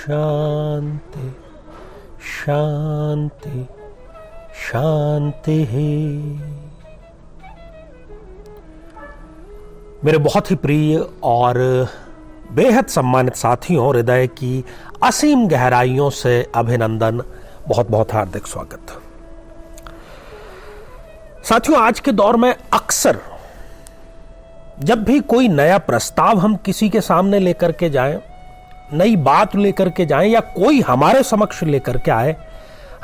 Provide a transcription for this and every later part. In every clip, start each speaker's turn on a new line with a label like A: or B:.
A: शांति शांति शांति है। मेरे बहुत ही प्रिय और बेहद सम्मानित साथियों, हृदय की असीम गहराइयों से अभिनंदन, बहुत बहुत हार्दिक स्वागत। साथियों, आज के दौर में अक्सर जब भी कोई नया प्रस्ताव हम किसी के सामने लेकर के जाएं, नई बात लेकर के जाएं या कोई हमारे समक्ष लेकर के आए,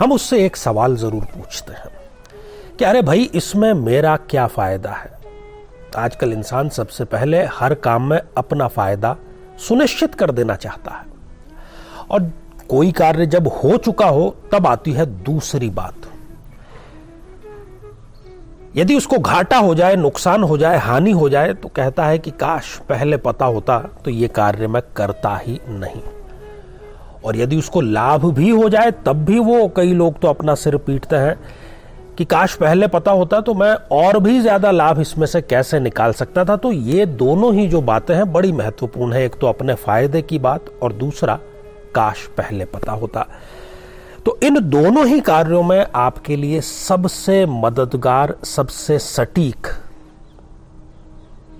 A: हम उससे एक सवाल जरूर पूछते हैं कि अरे भाई, इसमें मेरा क्या फायदा है। आजकल इंसान सबसे पहले हर काम में अपना फायदा सुनिश्चित कर देना चाहता है, और कोई कार्य जब हो चुका हो तब आती है दूसरी बात। यदि उसको घाटा हो जाए, नुकसान हो जाए, हानि हो जाए, तो कहता है कि काश पहले पता होता तो ये कार्य मैं करता ही नहीं। और यदि उसको लाभ भी हो जाए तब भी वो, कई लोग तो अपना सिर पीटते हैं कि काश पहले पता होता तो मैं और भी ज्यादा लाभ इसमें से कैसे निकाल सकता था। तो ये दोनों ही जो बातें हैं बड़ी महत्वपूर्ण है। एक तो अपने फायदे की बात, और दूसरा काश पहले पता होता। तो इन दोनों ही कार्यों में आपके लिए सबसे मददगार, सबसे सटीक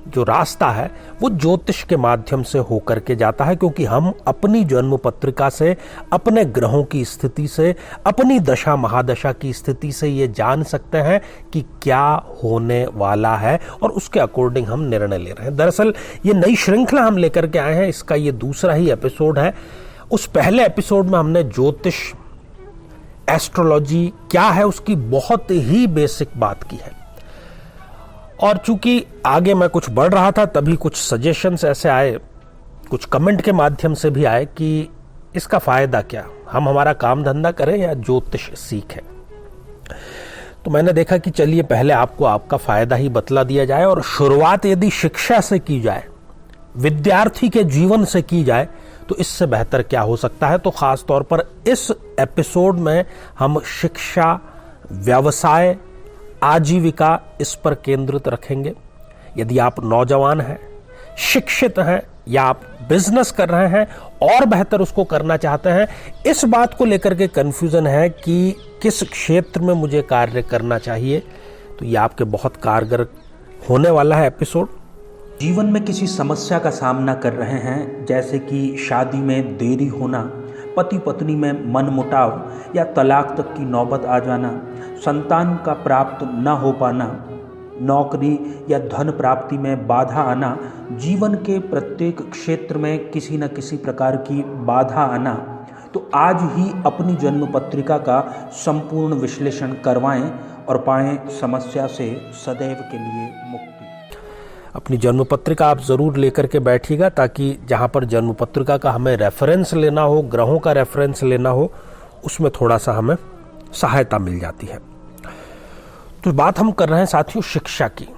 A: जो रास्ता है वो ज्योतिष के माध्यम से होकर के जाता है, क्योंकि हम अपनी जन्म पत्रिका से, अपने ग्रहों की स्थिति से, अपनी दशा महादशा की स्थिति से ये जान सकते हैं कि क्या होने वाला है, और उसके अकॉर्डिंग हम निर्णय ले रहे हैं। दरअसल ये नई श्रृंखला हम लेकर के आए हैं, इसका ये दूसरा ही एपिसोड है। उस पहले एपिसोड में हमने ज्योतिष, एस्ट्रोलॉजी क्या है उसकी बहुत ही बेसिक बात की है, और चूंकि आगे मैं कुछ बढ़ रहा था तभी कुछ सजेशंस ऐसे आए, कुछ कमेंट के माध्यम से भी आए कि इसका फायदा क्या, हम हमारा काम धंधा करें या ज्योतिष सीखें। तो मैंने देखा कि चलिए पहले आपको आपका फायदा ही बतला दिया जाए, और शुरुआत यदि शिक्षा से की जाए, विद्यार्थी के जीवन से की जाए, तो इससे बेहतर क्या हो सकता है। तो खास तौर पर इस एपिसोड में हम शिक्षा, व्यवसाय, आजीविका, इस पर केंद्रित रखेंगे। यदि आप नौजवान हैं, शिक्षित हैं, या आप बिजनेस कर रहे हैं और बेहतर उसको करना चाहते हैं, इस बात को लेकर के कंफ्यूजन है कि किस क्षेत्र में मुझे कार्य करना चाहिए, तो ये आपके बहुत कारगर होने वाला है एपिसोड।
B: जीवन में किसी समस्या का सामना कर रहे हैं, जैसे कि शादी में देरी होना, पति पत्नी में मनमुटाव या तलाक तक की नौबत आ जाना, संतान का प्राप्त न हो पाना, नौकरी या धन प्राप्ति में बाधा आना, जीवन के प्रत्येक क्षेत्र में किसी न किसी प्रकार की बाधा आना, तो आज ही अपनी जन्म पत्रिका का संपूर्ण विश्लेषण करवाएं और पाएं समस्या से सदैव के लिए मुक्ति।
A: अपनी जन्म पत्रिका आप जरूर लेकर के बैठिएगा, ताकि जहां पर जन्म पत्रिका का हमें रेफरेंस लेना हो, ग्रहों का रेफरेंस लेना हो, उसमें थोड़ा सा हमें सहायता मिल जाती है। तो बात हम कर रहे हैं साथियों शिक्षा की।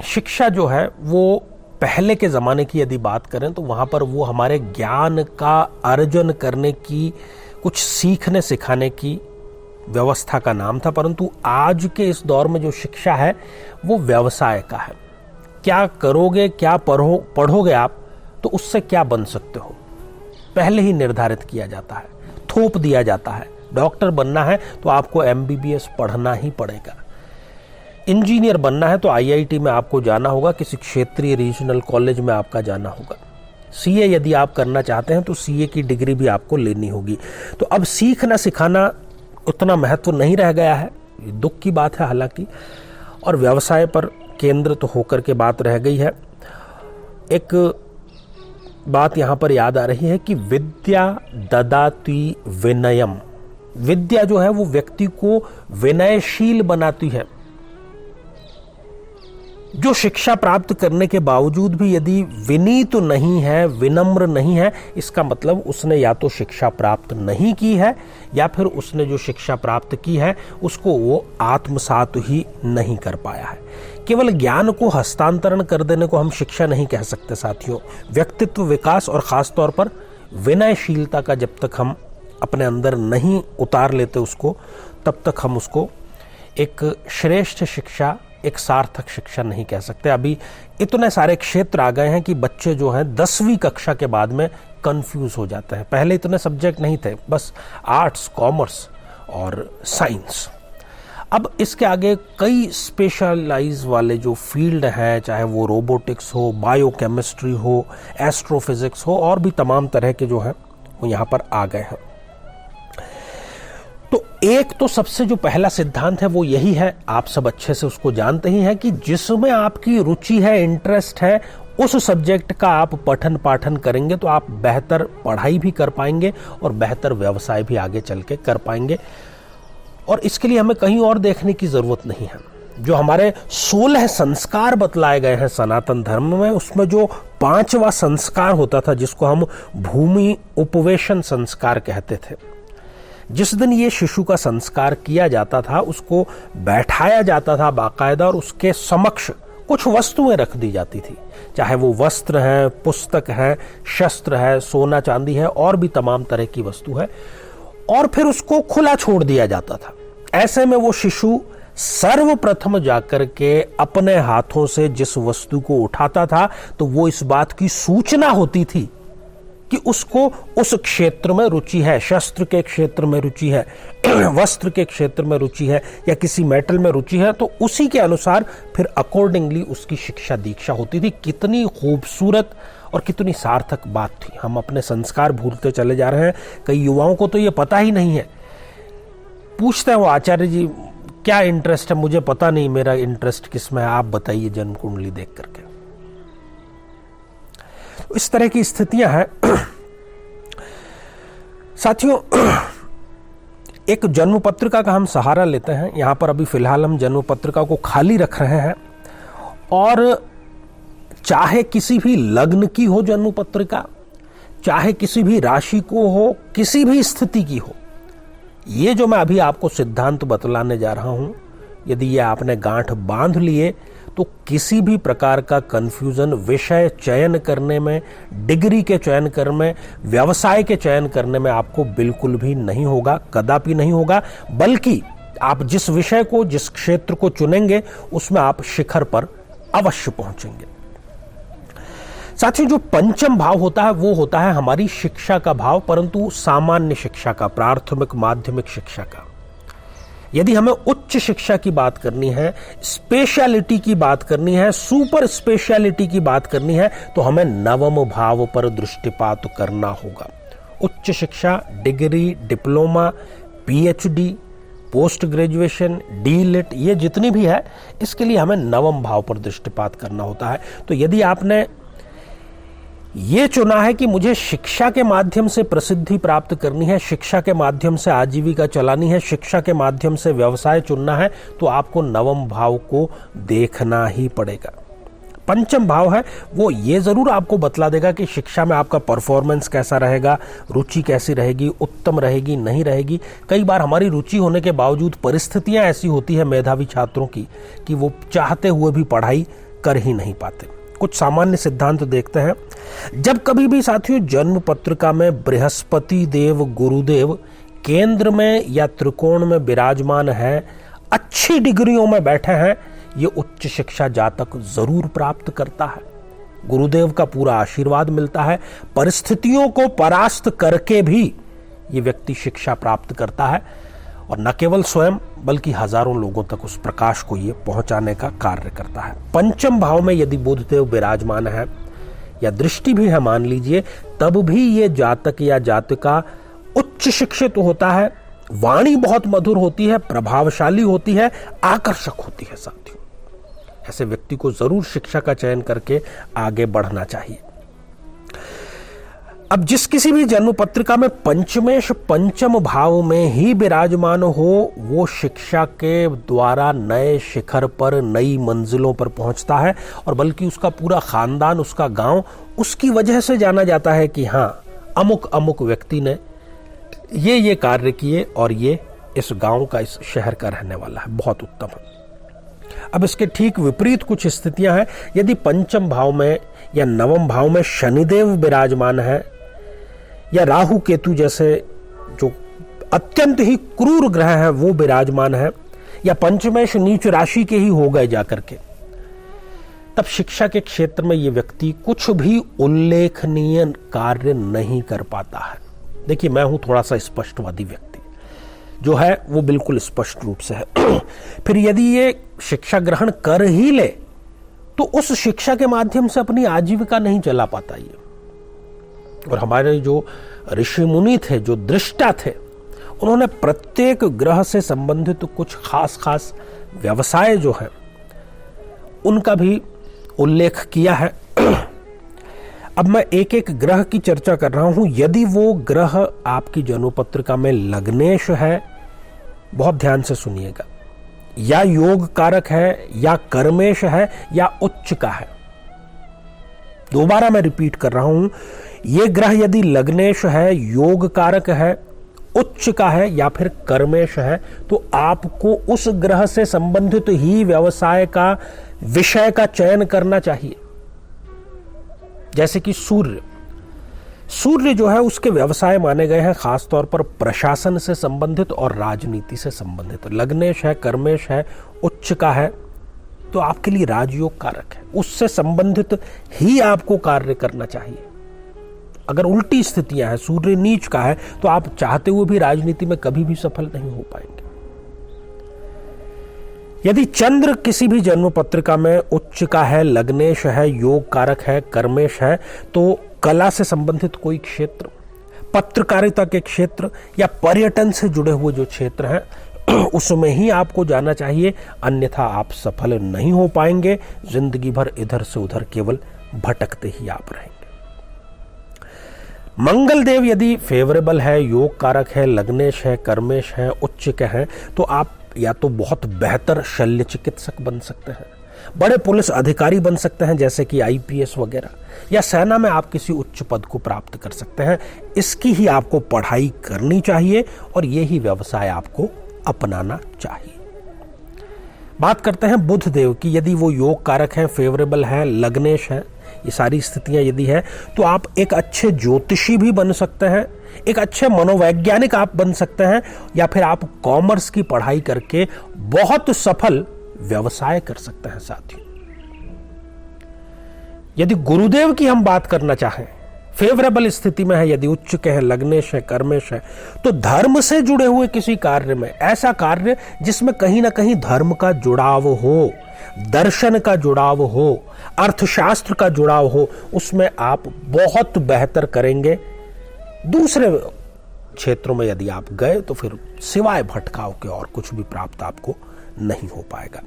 A: शिक्षा जो है वो पहले के जमाने की यदि बात करें तो वहां पर वो हमारे ज्ञान का अर्जन करने की, कुछ सीखने सिखाने की व्यवस्था का नाम था, परंतु आज के इस दौर में जो शिक्षा है वो व्यवसाय का है। क्या करोगे, क्या पढ़ोगे आप, तो उससे क्या बन सकते हो, पहले ही निर्धारित किया जाता है, थोप दिया जाता है। डॉक्टर बनना है तो आपको MBBS पढ़ना ही पड़ेगा। इंजीनियर बनना है तो IIT में आपको जाना होगा, किसी क्षेत्रीय रीजनल कॉलेज में आपका जाना होगा। CA यदि आप करना चाहते हैं तो CA की डिग्री भी आपको लेनी होगी। तो अब सीखना सिखाना उतना महत्व नहीं रह गया है, दुख की बात है हालांकि, और व्यवसाय पर केंद्रित होकर के बात रह गई है। एक बात यहां पर याद आ रही है कि विद्या ददाति विनयम। विद्या जो है वो व्यक्ति को विनयशील बनाती है। जो शिक्षा प्राप्त करने के बावजूद भी यदि विनीत नहीं है, विनम्र नहीं है, इसका मतलब उसने या तो शिक्षा प्राप्त नहीं की है, या फिर उसने जो शिक्षा प्राप्त की है उसको वो आत्मसात ही नहीं कर पाया है। केवल ज्ञान को हस्तांतरण कर देने को हम शिक्षा नहीं कह सकते साथियों। व्यक्तित्व विकास और खास तौर पर विनयशीलता का जब तक हम अपने अंदर नहीं उतार लेते उसको, तब तक हम उसको एक श्रेष्ठ शिक्षा, एक सार्थक शिक्षा नहीं कह सकते। अभी इतने सारे क्षेत्र आ गए हैं कि बच्चे जो हैं 10वीं कक्षा के बाद में कंफ्यूज हो जाते हैं। पहले इतने सब्जेक्ट नहीं थे, बस आर्ट्स, कॉमर्स और साइंस। अब इसके आगे कई स्पेशलाइज वाले जो फील्ड हैं, चाहे वो रोबोटिक्स हो, बायोकेमिस्ट्री हो, एस्ट्रोफिजिक्स हो, और भी तमाम तरह के जो हैं वो यहाँ पर आ गए हैं। तो एक तो सबसे जो पहला सिद्धांत है वो यही है, आप सब अच्छे से उसको जानते ही हैं, कि जिसमें आपकी रुचि है, इंटरेस्ट है, उस सब्जेक्ट का आप पठन पाठन करेंगे तो आप बेहतर पढ़ाई भी कर पाएंगे और बेहतर व्यवसाय भी आगे चल के कर पाएंगे। और इसके लिए हमें कहीं और देखने की जरूरत नहीं है। जो हमारे 16 संस्कार बतलाए गए हैं सनातन धर्म में, उसमें जो 5वां संस्कार होता था, जिसको हम भूमि उपवेशन संस्कार कहते थे, जिस दिन ये शिशु का संस्कार किया जाता था, उसको बैठाया जाता था बाकायदा, और उसके समक्ष कुछ वस्तुएं रख दी जाती थी, चाहे वो वस्त्र है, पुस्तक है, शस्त्र है, सोना चांदी है, और भी तमाम तरह की वस्तु है, और फिर उसको खुला छोड़ दिया जाता था। ऐसे में वो शिशु सर्वप्रथम जाकर के अपने हाथों से जिस वस्तु को उठाता था, तो वो इस बात की सूचना होती थी कि उसको उस क्षेत्र में रुचि है, शस्त्र के क्षेत्र में रुचि है, वस्त्र के क्षेत्र में रुचि है, या किसी मेटल में रुचि है, तो उसी के अनुसार फिर अकॉर्डिंगली उसकी शिक्षा दीक्षा होती थी। कितनी खूबसूरत और कितनी सार्थक बात थी। हम अपने संस्कार भूलते चले जा रहे हैं। कई युवाओं को तो ये पता ही नहीं है। पूछते हैं वो, आचार्य जी क्या इंटरेस्ट है? मुझे पता नहीं मेरा इंटरेस्ट किस में है, आप बताइए जन्म कुंडली देख करके। इस तरह की स्थितियां हैं। साथियों, एक जन्म पत्रिका का हम सहारा लेते हैं। यहां पर अभी फिलहाल हम जन्म पत्रिका को खाली रख रहे हैं, और चाहे किसी भी लग्न की हो जन्म पत्रिका, चाहे किसी भी राशि को हो, किसी भी स्थिति की हो, ये जो मैं अभी आपको सिद्धांत बतलाने जा रहा हूं, यदि ये आपने गांठ बांध लिए तो किसी भी प्रकार का कंफ्यूजन विषय चयन करने में, डिग्री के चयन करने में, व्यवसाय के चयन करने में आपको बिल्कुल भी नहीं होगा, कदापि नहीं होगा। बल्कि आप जिस विषय को, जिस क्षेत्र को चुनेंगे, उसमें आप शिखर पर अवश्य पहुंचेंगे। साथियों, जो पंचम भाव होता है वो होता है हमारी शिक्षा का भाव, परंतु सामान्य शिक्षा का, प्राथमिक माध्यमिक शिक्षा का। यदि हमें उच्च शिक्षा की बात करनी है, स्पेशलिटी की बात करनी है, सुपर स्पेशलिटी की बात करनी है, तो हमें नवम भाव पर दृष्टिपात करना होगा। उच्च शिक्षा, degree, diploma, PhD, post graduation, DLitt, ये जितनी भी है, इसके लिए हमें नवम भाव पर दृष्टिपात करना होता है। तो यदि आपने ये चुना है कि मुझे शिक्षा के माध्यम से प्रसिद्धि प्राप्त करनी है, शिक्षा के माध्यम से आजीविका चलानी है, शिक्षा के माध्यम से व्यवसाय चुनना है, तो आपको नवम भाव को देखना ही पड़ेगा। पंचम भाव है वो ये जरूर आपको बतला देगा कि शिक्षा में आपका परफॉर्मेंस कैसा रहेगा, रुचि कैसी रहेगी, उत्तम रहेगी, नहीं रहेगी। कई बार हमारी रुचि होने के बावजूद परिस्थितियां ऐसी होती है मेधावी छात्रों की कि वो चाहते हुए भी पढ़ाई कर ही नहीं पाते। कुछ सामान्य सिद्धांत देखते हैं। जब कभी भी साथियों जन्म पत्रिका में बृहस्पति देव, गुरुदेव केंद्र में या त्रिकोण में विराजमान है, अच्छी डिग्रियों में बैठे हैं, ये उच्च शिक्षा जातक जरूर प्राप्त करता है। गुरुदेव का पूरा आशीर्वाद मिलता है। परिस्थितियों को परास्त करके भी ये व्यक्ति शिक्षा प्राप्त करता है, और न केवल स्वयं बल्कि हजारों लोगों तक उस प्रकाश को ये पहुंचाने का कार्य करता है। पंचम भाव में यदि बुधदेव विराजमान है या दृष्टि भी है मान लीजिए, तब भी ये जातक या जातिका उच्च शिक्षित होता है, वाणी बहुत मधुर होती है, प्रभावशाली होती है, आकर्षक होती है। साथियों, ऐसे व्यक्ति को जरूर शिक्षा का चयन करके आगे बढ़ना चाहिए। अब जिस किसी भी जन्म पत्रिका में पंचमेश पंचम भाव में ही विराजमान हो, वो शिक्षा के द्वारा नए शिखर पर, नई मंजिलों पर पहुंचता है, और बल्कि उसका पूरा खानदान, उसका गांव उसकी वजह से जाना जाता है कि हाँ, अमुक अमुक व्यक्ति ने ये कार्य किए और ये इस गांव का, इस शहर का रहने वाला है, बहुत उत्तम है। अब इसके ठीक विपरीत कुछ स्थितियां हैं। यदि पंचम भाव में या नवम भाव में शनिदेव विराजमान है, या राहु केतु जैसे जो अत्यंत ही क्रूर ग्रह हैं वो विराजमान है, या पंचमेश नीच राशि के ही हो गए जाकर के, तब शिक्षा के क्षेत्र में ये व्यक्ति कुछ भी उल्लेखनीय कार्य नहीं कर पाता है। देखिए, मैं हूं थोड़ा सा स्पष्टवादी व्यक्ति, जो है वो बिल्कुल स्पष्ट रूप से है। फिर यदि ये शिक्षा ग्रहण कर ही ले तो उस शिक्षा के माध्यम से अपनी आजीविका नहीं चला पाता ये। और हमारे जो ऋषि मुनि थे, जो दृष्टा थे, उन्होंने प्रत्येक ग्रह से संबंधित कुछ खास व्यवसाय जो है उनका भी उल्लेख किया है। अब मैं एक एक ग्रह की चर्चा कर रहा हूं। यदि वो ग्रह आपकी जन्मपत्रिका में लग्नेश है, बहुत ध्यान से सुनिएगा, या योग कारक है, या कर्मेश है, या उच्च का है। दोबारा मैं रिपीट कर रहा हूं, ये ग्रह यदि लग्नेश है, योग कारक है, उच्च का है, या फिर कर्मेश है, तो आपको उस ग्रह से संबंधित ही व्यवसाय का विषय का चयन करना चाहिए। जैसे कि सूर्य जो है उसके व्यवसाय माने गए हैं खासतौर पर प्रशासन से संबंधित और राजनीति से संबंधित। लग्नेश है, कर्मेश है, उच्च का है, तो आपके लिए राजयोग कारक है, उससे संबंधित ही आपको कार्य करना चाहिए। अगर उल्टी स्थितियां हैं, सूर्य नीच का है, तो आप चाहते हुए भी राजनीति में कभी भी सफल नहीं हो पाएंगे। यदि चंद्र किसी भी जन्म पत्रिका में उच्च का है, लग्नेश है, योग कारक है, कर्मेश है, तो कला से संबंधित कोई क्षेत्र, पत्रकारिता के क्षेत्र या पर्यटन से जुड़े हुए जो क्षेत्र हैं उसमें ही आपको जाना चाहिए, अन्यथा आप सफल नहीं हो पाएंगे। जिंदगी भर इधर से उधर केवल भटकते ही आप रहेंगे। मंगल देव यदि फेवरेबल है, योग कारक है, लग्नेश है, कर्मेश है, उच्च के हैं, तो आप या तो बहुत बेहतर शल्य चिकित्सक बन सकते हैं, बड़े पुलिस अधिकारी बन सकते हैं जैसे कि आईपीएस वगैरह, या सेना में आप किसी उच्च पद को प्राप्त कर सकते हैं। इसकी ही आपको पढ़ाई करनी चाहिए और यही व्यवसाय आपको अपनाना चाहिए। बात करते हैं बुध देव की। यदि वो योग कारक है, फेवरेबल है, लग्नेश है, ये सारी स्थितियां यदि है, तो आप एक अच्छे ज्योतिषी भी बन सकते हैं, एक अच्छे मनोवैज्ञानिक आप बन सकते हैं, या फिर आप कॉमर्स की पढ़ाई करके बहुत सफल व्यवसाय कर सकते हैं साथियों। यदि गुरुदेव की हम बात करना चाहें, फेवरेबल स्थिति में है, यदि उच्च के हैं, लग्नेश है, कर्मेश है, तो धर्म से जुड़े हुए किसी कार्य में, ऐसा कार्य जिसमें कहीं ना कहीं धर्म का जुड़ाव हो, दर्शन का जुड़ाव हो, अर्थशास्त्र का जुड़ाव हो, उसमें आप बहुत बेहतर करेंगे। दूसरे क्षेत्रों में यदि आप गए तो फिर सिवाय भटकाव के और कुछ भी प्राप्त आपको नहीं हो पाएगा।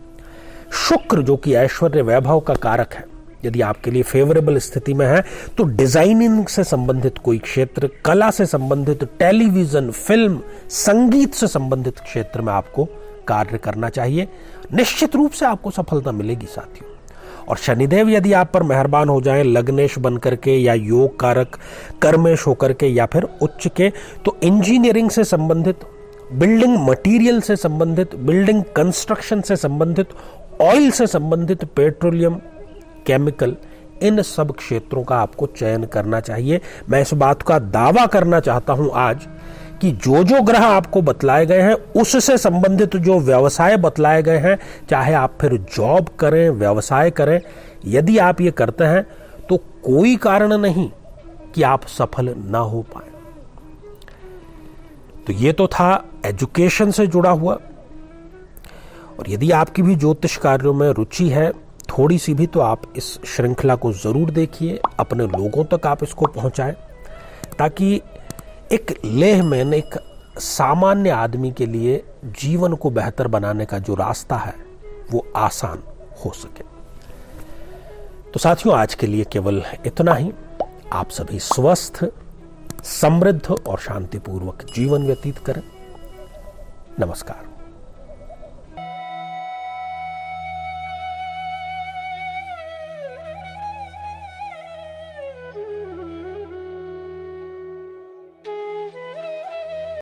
A: शुक्र जो कि ऐश्वर्य वैभव का कारक है, यदि आपके लिए फेवरेबल स्थिति में है, तो डिजाइनिंग से संबंधित कोई क्षेत्र, कला से संबंधित, टेलीविजन, फिल्म, संगीत से संबंधित क्षेत्र में आपको कार्य करना चाहिए। निश्चित रूप से आपको सफलता मिलेगी साथियों। और शनिदेव यदि आप पर मेहरबान हो जाएं, लग्नेश बन करके या योग कारक, कर्मेश होकर के या फिर उच्च के, तो इंजीनियरिंग से संबंधित, बिल्डिंग मटेरियल से संबंधित, बिल्डिंग कंस्ट्रक्शन से संबंधित, ऑयल से संबंधित, पेट्रोलियम, केमिकल, इन सब क्षेत्रों का आपको चयन करना चाहिए। मैं इस बात का दावा करना चाहता हूं आज कि जो ग्रह आपको बतलाए गए हैं उससे संबंधित जो व्यवसाय बतलाए गए हैं, चाहे आप फिर जॉब करें, व्यवसाय करें, यदि आप ये करते हैं तो कोई कारण नहीं कि आप सफल ना हो पाए। तो ये तो था एजुकेशन से जुड़ा हुआ। और यदि आपकी भी ज्योतिष कार्यों में रुचि है थोड़ी सी भी, तो आप इस श्रृंखला को जरूर देखिए, अपने लोगों तक आप इसको पहुंचाएं, ताकि एक लेहमैन, एक सामान्य आदमी के लिए जीवन को बेहतर बनाने का जो रास्ता है वो आसान हो सके। तो साथियों, आज के लिए केवल इतना ही। आप सभी स्वस्थ, समृद्ध और शांतिपूर्वक जीवन व्यतीत करें। नमस्कार।